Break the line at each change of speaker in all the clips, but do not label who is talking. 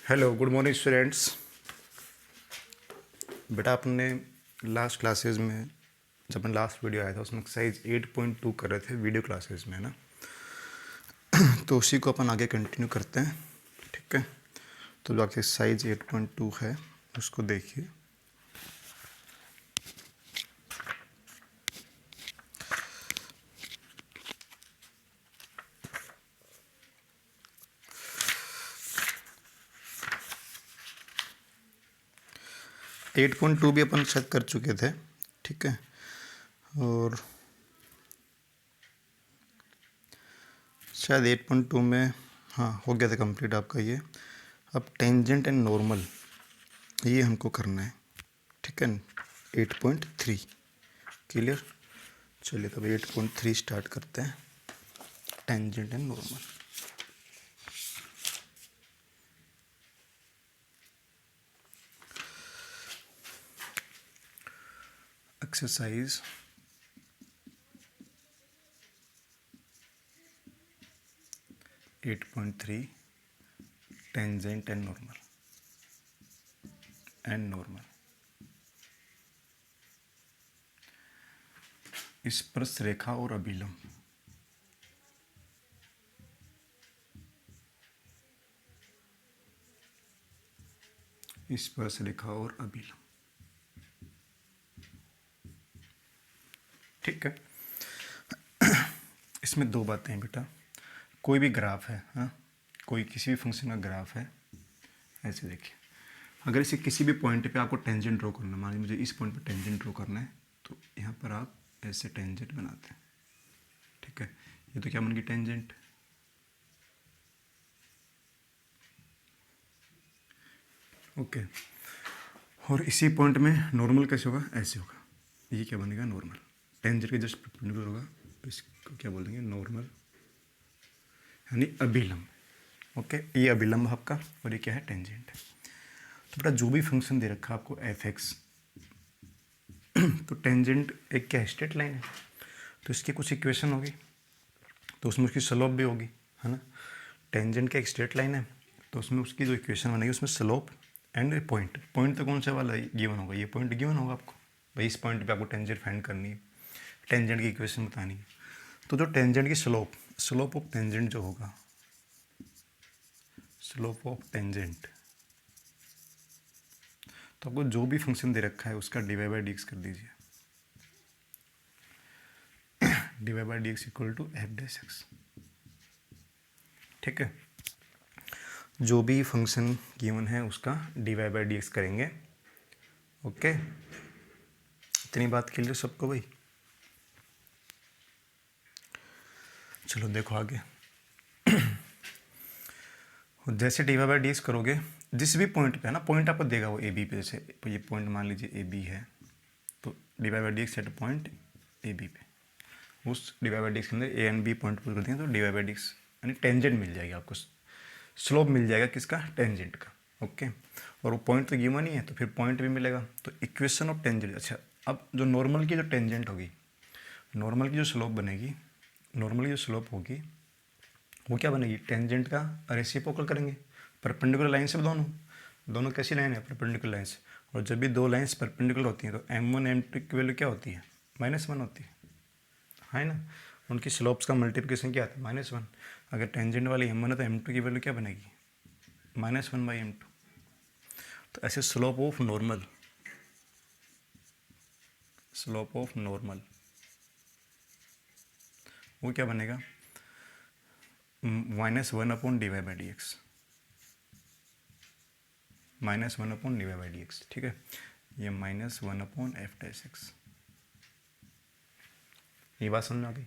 Hello good morning students. बेटा आपने last classes में जब मैं लास्ट वीडियो आया था उसमें एक्सरसाइज 8.2 कर रहे थे वीडियो क्लासेस में, है ना। तो उसी को अपन आगे कंटिन्यू करते हैं, ठीक है। तो जो आपकी एक्सरसाइज 8.2 है उसको देखिए। एट पॉइंट टू भी अपन शायद कर चुके थे, ठीक है। और शायद 8.2 में हाँ हो गया था कंप्लीट आपका ये। अब टेंजेंट एंड नॉर्मल ये हमको करना है, ठीक है। 8.3 क्लियर। चलिए तब 8.3 स्टार्ट करते हैं, tangent and normal. Exercise 8.3 tangent and normal. स्पर्श रेखा और अभिलंब। स्पर्श रेखा और अभिलंब, ठीक है। इसमें दो बातें हैं बेटा। कोई भी ग्राफ है, हाँ, कोई किसी भी फंक्शन का ग्राफ है, ऐसे देखिए। अगर इसे किसी भी पॉइंट पे आपको टेंजेंट ड्रॉ करना है, मान लीजिए मुझे इस पॉइंट पे टेंजेंट ड्रॉ करना है, तो यहाँ पर आप ऐसे टेंजेंट बनाते हैं, ठीक है। ये तो क्या बन गई टेंजेंट, ओके। और इसी पॉइंट में नॉर्मल कैसे होगा, ऐसे होगा। ये क्या बनेगा, नॉर्मल। टेंजेंट के जस्ट परपेंडिकुलर होगा, तो इसको क्या बोलेंगे, नॉर्मल यानी अभिलंब, ओके। ये अभिलंब आपका और ये क्या है, टेंजेंट। तो बेटा जो भी फंक्शन दे रखा है आपको एफ एक्स, तो टेंजेंट एक क्या स्ट्रेट लाइन है, तो इसकी कुछ इक्वेशन होगी, तो उसमें उसकी स्लोप भी होगी, है ना। टेंजेंट का एक स्ट्रेट लाइन है, तो उसमें उसकी जो इक्वेशन बनेगी उसमें स्लोप एंड पॉइंट। पॉइंट तो कौन सा वाला गिवन होगा, ये पॉइंट गिवन होगा आपको, भाई इस पॉइंट पे आपको टेंजेंट फाइंड करनी है, टेंजेंट की इक्वेशन बतानी है। तो जो टेंजेंट की स्लोप ऑफ टेंजेंट जो होगा, स्लोप ऑफ टेंजेंट, तो आपको जो भी फंक्शन दे रखा है उसका D Y by D X कर दीजिए। D Y by D X equal to F dash X, ठीक है। जो भी फंक्शन गिवन है उसका D Y by D X करेंगे, ओके। इतनी बात क्लियर सबको भाई। चलो देखो आगे। जैसे D Y by D X करोगे, जिस भी पॉइंट पे है ना, पॉइंट आपको देगा वो ए बी पे, जैसे ये पॉइंट मान लीजिए ए बी है, तो D Y by D X at point A B पे, उस D Y by D X के अंदर A and B point put कर देंगे, तो D Y by D X यानी टेंजेंट मिल जाएगी आपको, स्लोप मिल जाएगा किसका, टेंजेंट का, ओके। और वो पॉइंट तो गिवन ही है, तो फिर पॉइंट भी मिलेगा। तो इक्वेशन ऑफ टेंजेंट, अच्छा अब जो नॉर्मल की जो टेंजेंट होगी, नॉर्मल की जो स्लोप बनेगी, नॉर्मल की जो स्लोप होगी वो क्या बनेगी, टेंजेंट का रेसिप्रोकल करेंगे, परपेंडिकुलर लाइन से दोनों दोनों कैसी लाइन है, परपेंडिकुलर लाइन्स। और जब भी दो लाइन्स परपेंडिकुलर होती हैं तो M1 M2 की वैल्यू क्या होती है, -1 होती है ना। उनकी स्लोप्स का मल्टीप्लिकेशन क्या आता है, -1। अगर टेंजेंट वाली M1 है तो M2 की वैल्यू क्या बनेगी, -1/M2। तो ऐसे slope of normal, slope of normal वो क्या बनेगा, -1/dy/dx, -1/dy/dx, ठीक है। ये -1/f', ये बात समझ में आ गई,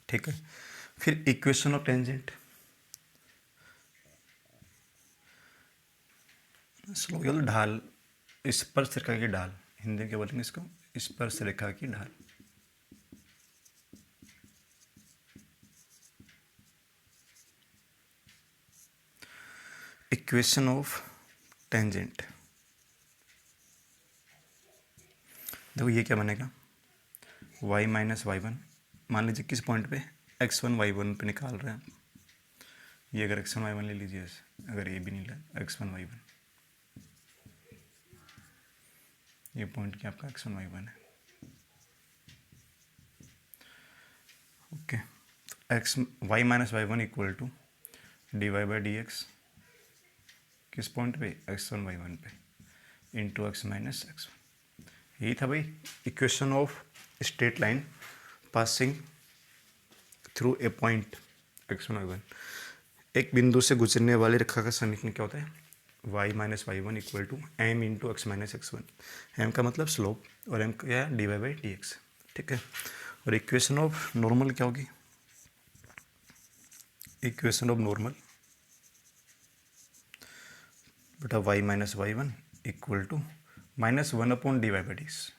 ठीक है। फिर इक्वेशन ऑफ टेंजेंट, स्लोप मतलब ढाल, स्पर्श रेखा की ढाल, हिंदी में क्या बोलेंगे इसको, स्पर्श रेखा की ढाल। इक्वेशन ऑफ टेंजेंट, देखो ये क्या बनेगा, y - y1, मान लीजिए किस पॉइंट पे, x1 y1 पे निकाल रहे हैं, ये अगर x1 y1 ले लीजिए ऐसे, अगर ए भी नहीं ला x1 y1, ये पॉइंट क्या आपका x1 y1 है। ओके, तो X Y minus Y one equal to D Y by D X किस पॉइंट पे, x1 y1 पे, इंटू एक्स माइनस x1। यही था भाई equation of straight line passing through a point x1 y1। एक बिंदु से गुजरने वाली रेखा का समीकरण क्या होता है, y minus Y one equal to M into X minus x1। M का मतलब स्लोप और एम क्या है, D Y by D X. ठीक है, और इक्वेशन ऑफ नॉर्मल क्या होगी, इक्वेशन ऑफ नॉर्मल बेटा y minus Y one equal to minus one upon D Y by D X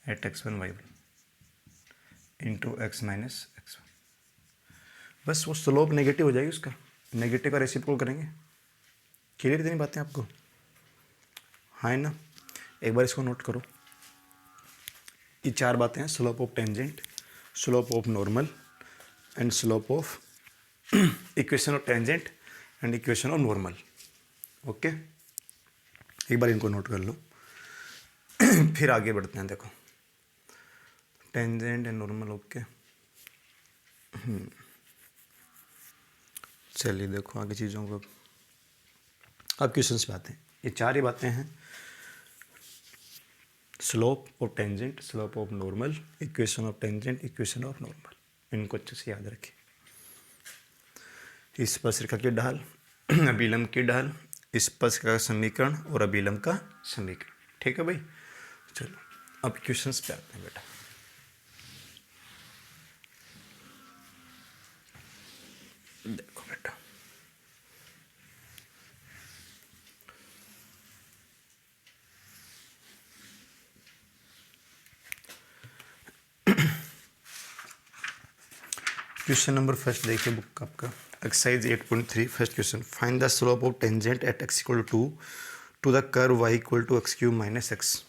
at x1 y1 into X minus x1। बस वो slope negative हो जाएगी, उसका नेगेटिव का रेसिप्रोकल करेंगे। क्लियर इतनी बातें आपको, हाँ है ना। एक बार इसको नोट करो, ये चार बातें हैं, slope of tangent, slope of normal and slope of equation of tangent and equation of normal. Okay, एक बार इनको नोट कर लो फिर आगे बढ़ते हैं। देखो टेंजेंट एंड नॉर्मल, ओके। चलिए देखो आगे चीज़ों को, अब क्वेश्चंस पे आते हैं। ये चार ही बातें हैं, slope of tangent, slope of normal, equation of tangent, equation of normal. इनको अच्छे से याद रखें। स्पर्शरेखा की ढाल, अभिलंब की ढाल, स्पर्शरेखा का समीकरण और अभिलंब का समीकरण। ठीक है भाई, चलो अब क्वेश्चंस पे आते हैं बेटा। देखो बेटा, क्वेश्चन नंबर फर्स्ट देखिए बुक का आपका, exercise 8.3 first question. Find the slope of tangent at x equal to the curve y equal to X cube minus X.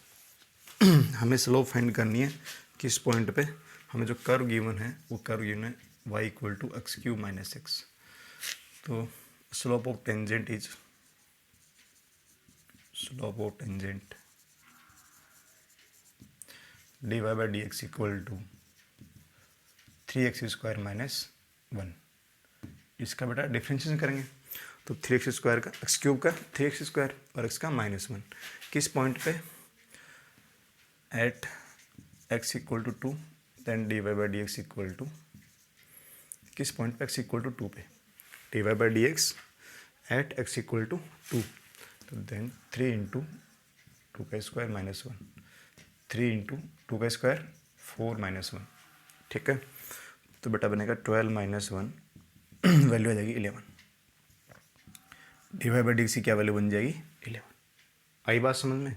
हमें स्लोप फाइंड करनी है किस पॉइंट पे, हमें जो कर्व गिवन है वो कर्व गिवन है y equal to X cube minus X. तो slope of tangent is, slope of tangent D Y by D X equal to 3x square minus 1। इसका बेटा डिफ्रेंशिएशन करेंगे तो 3x स्क्वायर का, x cube का 3x square और x का -1 किस पॉइंट पे, at x equal to 2, then D Y by D X equal to किस पॉइंट पे, x इक्वल टू 2 पे, D Y by D X at x equal to 2। तो then 3 into 2 का square -1, 3 into 2 का square 4 -1। ठीक है, तो बेटा बनेगा 12 माइनस 1, वैल्यू आ जाएगी 11। डी वाई बाई डी की क्या वैल्यू बन जाएगी, 11। आई बात समझ में।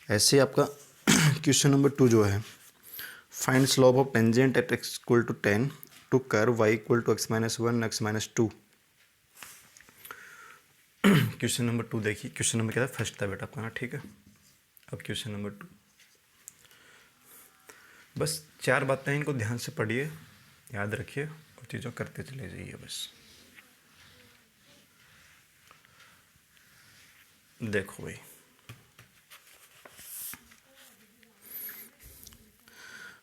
ऐसे आपका क्वेश्चन नंबर 2 जो है, find slope of tangent at x equal to 10 to curve y equal to x minus 1 x minus 2। Question number 2 देखिए, क्वेश्चन नंबर क्या था, फर्स्ट था बेटा आपका ना। ठीक है, अब क्वेश्चन नंबर 2, बस चार बातें इनको ध्यान से पढ़िए, याद रखिए और चीज़ों करते चले जाइए बस। देखो भाई,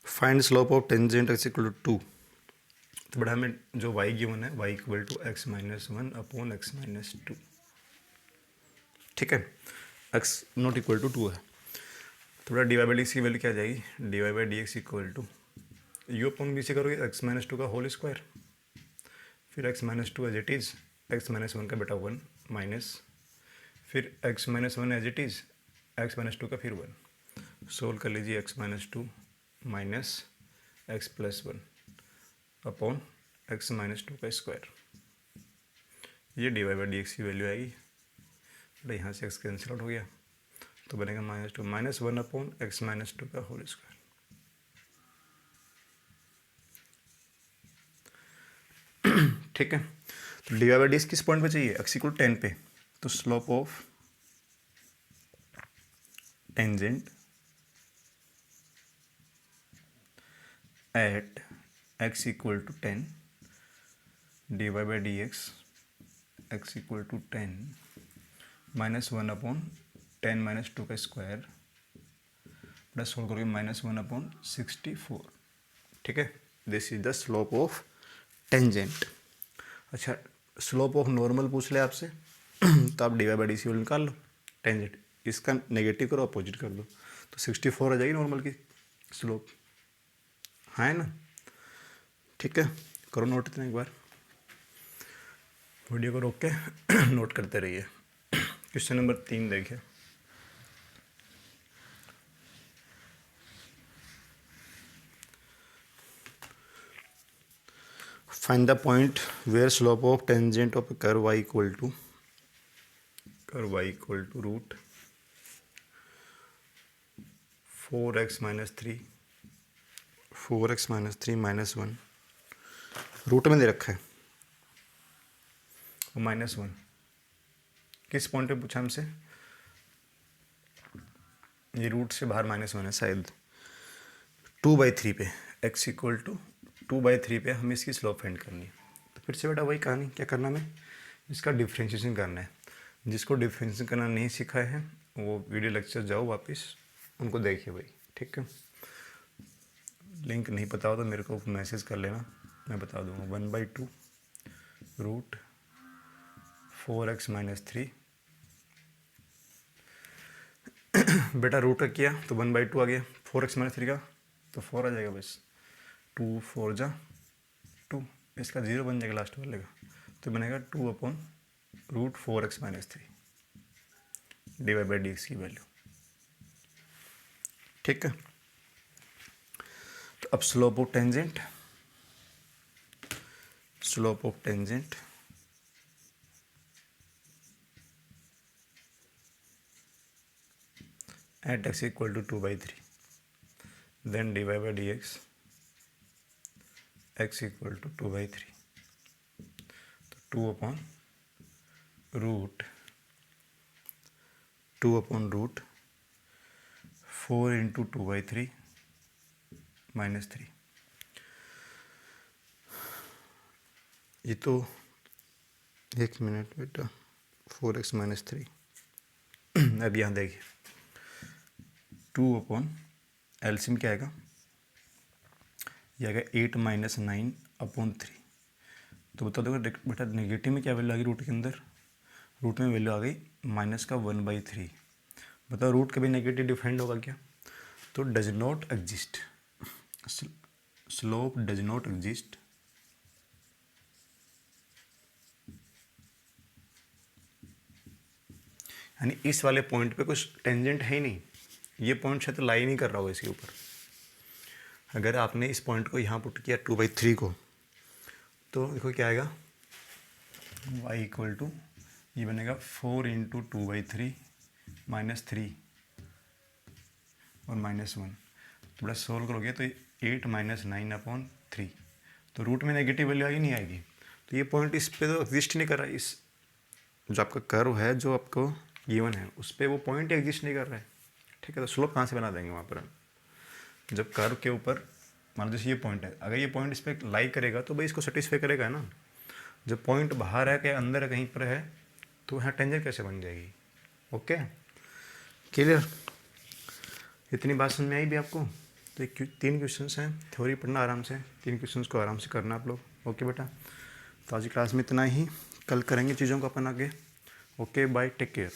find slope of tangent X equal to 2। तो बड़ा हमें जो y गिवन है y equal to X minus 1 upon X minus 2। ठीक है, x नॉट इक्वल टू 2 है, तो बड़ा D Y by D X की वैल्यू क्या आ जाएगी, D Y by D X equal to U upon B से करोगे एक्स माइनस 2 का होल स्क्वायर, फिर X minus 2 as it is, X minus 1 का बेटा 1 माइनस, फिर X minus 1 as it is, X minus 2 का फिर 1। सोल्व कर लीजिए, X minus 2 minus X plus 1 upon X minus 2 का स्क्वायर। ये D Y by D X की वैल्यू आएगी। तो यहाँ से एक्स कैंसिल आउट हो गया, तो बनेगा -2 माइनस 1 अपॉन एक्स माइनस 2 का होल स्क्वायर। ठीक है, तो D Y by D X किस पॉइंट पे चाहिए, एक्स इक्वल 10 पे। तो slope of tangent at X equal to 10 D Y by D X equal to 10 minus 1 upon 10 minus 2 का स्क्वायर प्लस सोल्व करोगे माइनस 1 अपॉन 64। ठीक है, this is the slope of tangent. अच्छा, slope of normal पूछ ले आपसे तो आप D Y by D C निकाल लो, टेंजेंट इसका नेगेटिव करो, अपोजिट कर दो, तो 64 आ जाएगी नॉर्मल की स्लोप, है ना। ठीक है, करो नोट इतना एक बार, वीडियो को रोक के नोट करते रहिए। क्वेश्चन नंबर 3 देखिए, find the point where slope of tangent of curve y equal to root 4x minus 3 minus 1 root में दे रखा है और -1 किस पॉइंट पे पूछा हमसे, ये रूट से बाहर -1 है शायद, 2/3 पे x इक्वल टू 2/3 पे हमें इसकी स्लोप फाइंड करनी है। तो फिर से बेटा वही कहानी, क्या करना हमें, इसका डिफ्रेंशिएशन करना है। जिसको डिफ्रेंशिएशन करना नहीं सीखा है वो वीडियो लेक्चर जाओ वापस, उनको देखिए भाई। ठीक है, लिंक नहीं पता हो तो मेरे को मैसेज कर लेना, मैं बता दूंगा। 1/2 रूट 4x माइनस 3 बेटा रूट का किया तो 1/2 आ गया, 4x माइनस 3 का तो 4 आ जाएगा बस, 2 4 जा 2, इसका 0 बन जाएगा लास्ट वाले का, तो बनेगा 2 upon root 4x minus 3 D Y by D X की वैल्यू। ठीक है, तो अब slope of tangent at x equal to 2/3, then dy by dx x equal to 2/3, तो 2 अपॉन रूट 4 इंटू 2/3 माइनस 3। ये तो एक मिनट बेटा, 4x माइनस 3 अब यहाँ देखिए 2 अपॉन एलसीएम क्या आएगा, ये आएगा 8 माइनस 9 अपॉन 3। तो बता दो बेटा नेगेटिव में क्या वैल्यू आ गई, रूट के अंदर रूट में वैल्यू आ गई माइनस का 1/3। बताओ रूट कभी नेगेटिव डिफाइंड होगा क्या, तो does not exist, slope does not exist यानी इस वाले पॉइंट पे कुछ टेंजेंट है ही नहीं, ये पॉइंट शायद लाई नहीं कर रहा होगा इसके ऊपर। अगर आपने इस पॉइंट को यहाँ पुट किया 2/3 को, तो देखो क्या आएगा, y इक्वल टू ये बनेगा 4 इंटू 2/3 माइनस 3 और -1, तो बड़ा सोल्व करोगे तो 8 माइनस 9 अपॉन 3, तो रूट में नेगेटिव वैल्यू आएगी नहीं आएगी, तो ये पॉइंट इस पे तो एग्जिस्ट नहीं कर रहा है, इस जो आपका कर्व है जो आपको गिवन है उस पर वो पॉइंट एग्जिस्ट नहीं कर रहा है। ठीक है, तो स्लोप कहाँ से बना देंगे वहाँ पर, जब कर्व के ऊपर मान लो जैसे ये पॉइंट है, अगर ये पॉइंट इस पर लाई करेगा तो भाई इसको सेटिस्फाई करेगा ना। जब पॉइंट बाहर है कि अंदर है कहीं पर है, तो यहाँ टेंजेंट कैसे बन जाएगी। ओके क्लियर, इतनी बात समझ में आई भी आपको। तो 3 क्वेश्चंस हैं, थ्योरी पढ़ना आराम से, 3 क्वेश्चंस को आराम से करना आप लोग। ओके बेटा, तो आज की क्लास में इतना ही, कल करेंगे चीज़ों को अपन आगे। Okay bye, take care.